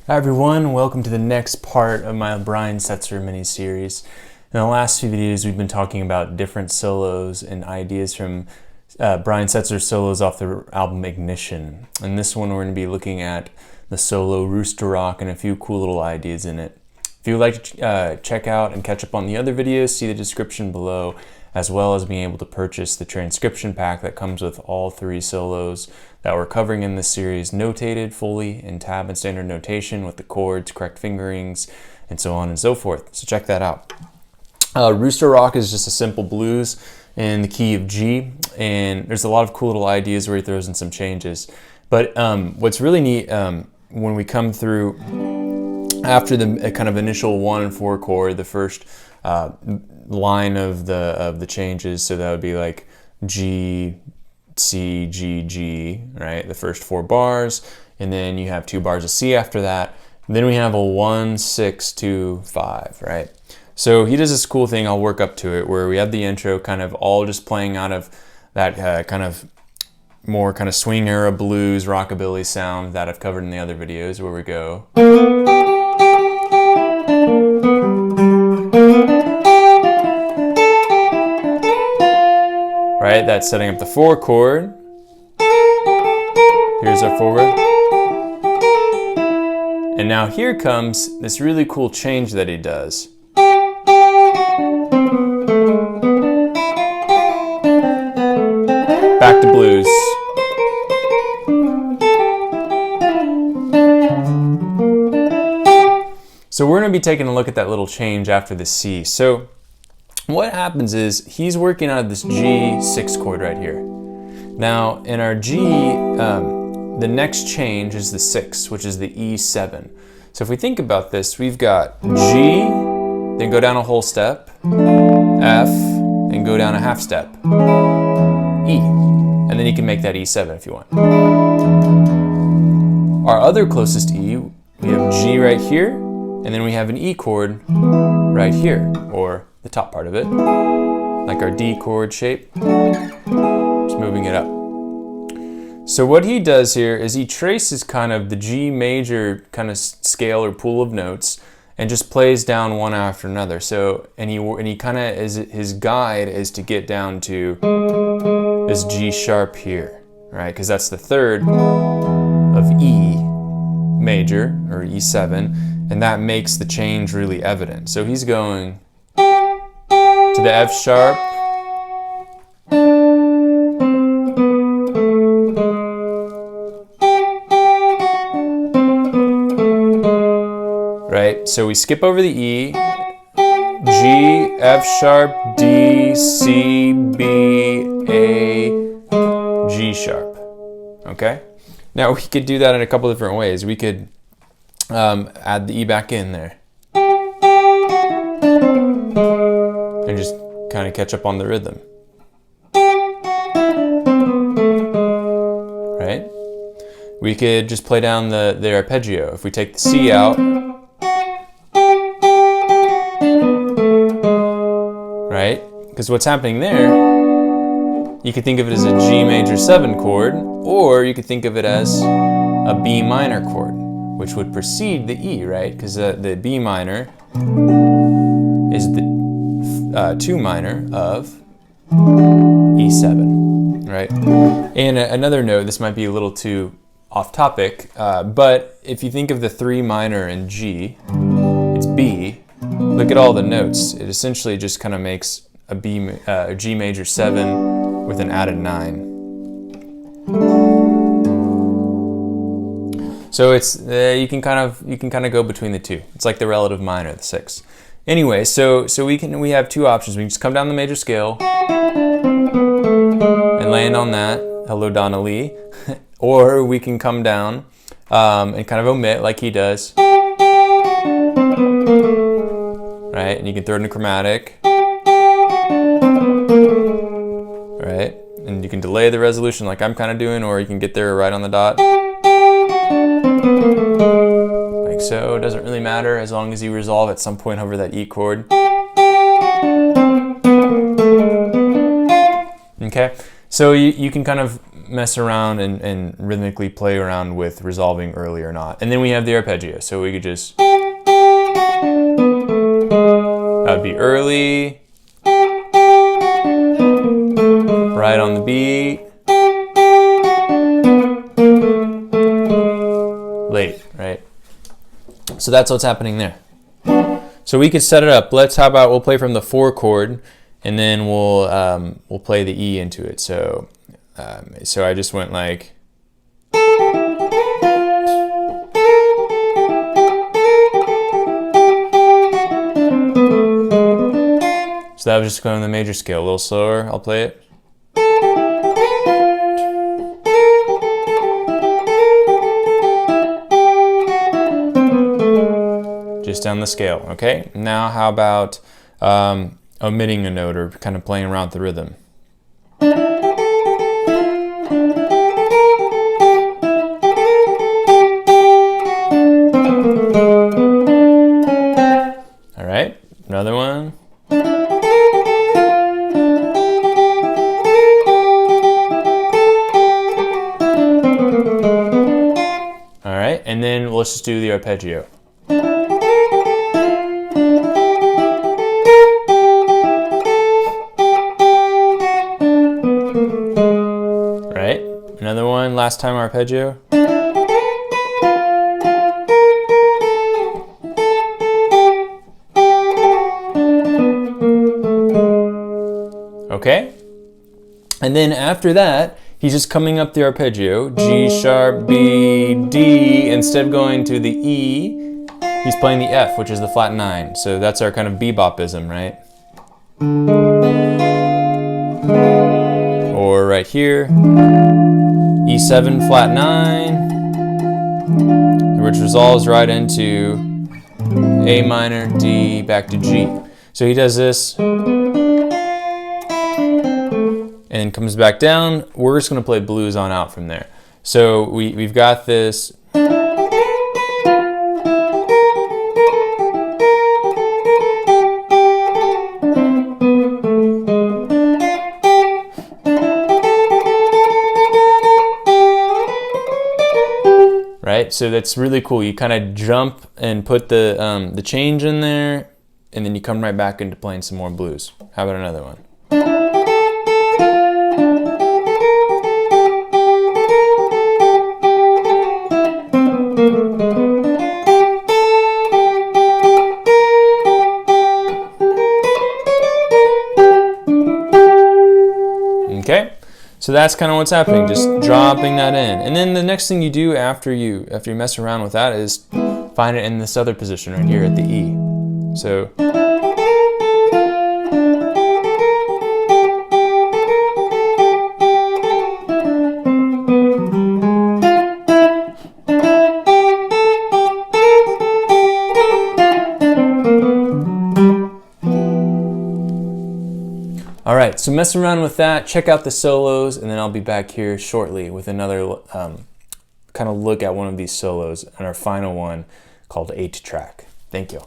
Hi everyone, welcome to the next part of my Brian Setzer mini-series. In the last few videos we've been talking about different solos and ideas from Brian Setzer's solos off the album Ignition. In this one we're going to be looking at the solo Rooster Rock and a few cool little ideas in it. If you would like to check out and catch up on the other videos, see the description below, as well as being able to purchase the transcription pack that comes with all three solos that we're covering in this series, notated fully in tab and standard notation with the chords, correct fingerings, and so on and so forth. So check that out. Rooster Rock is just a simple blues in the key of G, and there's a lot of cool little ideas where he throws in some changes. But what's really neat when we come through after the kind of initial 1 and 4 chord, the first line of the changes, so that would be like G, C, G, G, right? The first 4 bars, and then you have 2 bars of C after that. And then we have a 1, 6, 2, 5, right? So he does this cool thing, I'll work up to it, where we have the intro kind of all just playing out of that kind of more kind of swing era blues, rockabilly sound that I've covered in the other videos, where we go. Right, that's setting up the 4 chord. Here's our 4 chord. And now here comes this really cool change that he does. Back to blues. So we're going to be taking a look at that little change after the C. So what happens is he's working out of this G6 chord right here. Now in our G, the next change is the 6, which is the E7. So if we think about this, we've got G, then go down a whole step, F, and go down a half step, E. And then you can make that E7 if you want. Our other closest E, we have G right here, and then we have an E chord right here, or the top part of it, like our D chord shape, just moving it up. So what he does here is he traces kind of the G major kind of scale or pool of notes and just plays down one after another. So, and he kind of, his guide is to get down to this G sharp here, right? Because that's the third of E major, or E7, and that makes the change really evident. So he's going to the F sharp, right? So we skip over the E, G, F sharp, D, C, B, A, G sharp, okay? Now we could do that in a couple different ways. We could add the E back in there and just kind of catch up on the rhythm, right? We could just play down the arpeggio. If we take the C out, right? Because what's happening there, you could think of it as a G major 7 chord, or you could think of it as a B minor chord, which would precede the E, right? Because the B minor is the 2 minor of E7, right? And another note, this might be a little too off topic, but if you think of the 3 minor in G, it's B. Look at all the notes. It essentially just kind of makes a G major 7 with an added 9. So it's you can kind of go between the two. It's like the relative minor, the 6. Anyway, so we have two options. We can just come down the major scale, and land on that. Hello, Donna Lee. Or we can come down and kind of omit like he does. Right, and you can throw it in a chromatic. Right, and you can delay the resolution like I'm kind of doing, or you can get there right on the dot. Like so, it doesn't really matter as long as you resolve at some point over that E chord. Okay, so you can kind of mess around and rhythmically play around with resolving early or not. And then we have the arpeggio, so we could just, that would be early, right on the beat, late, right? So that's what's happening there. So we could set it up. How about we'll play from the 4 chord, and then we'll play the E into it. So so I just went like. So that was just going on the major scale, a little slower. I'll play it. Just down the scale, okay? Now how about omitting a note or kind of playing around with the rhythm? All right, another one. All right, and then let's just do the arpeggio. Right, another one, last time arpeggio. Okay, and then after that, he's just coming up the arpeggio, G sharp, B, D. Instead of going to the E, he's playing the F, which is the flat 9. So that's our kind of bebopism, right? Or right here, E7 flat 9, which resolves right into A minor, D, back to G. So he does this, and then comes back down. We're just going to play blues on out from there. So we've got this. Right, so that's really cool. You kind of jump and put the change in there, and then you come right back into playing some more blues. How about another one? Okay, so that's kind of what's happening, just dropping that in. And then the next thing you do after you mess around with that is find it in this other position right here at the E. So all right, so mess around with that, check out the solos, and then I'll be back here shortly with another kind of look at one of these solos and our final one called 8-track. Thank you.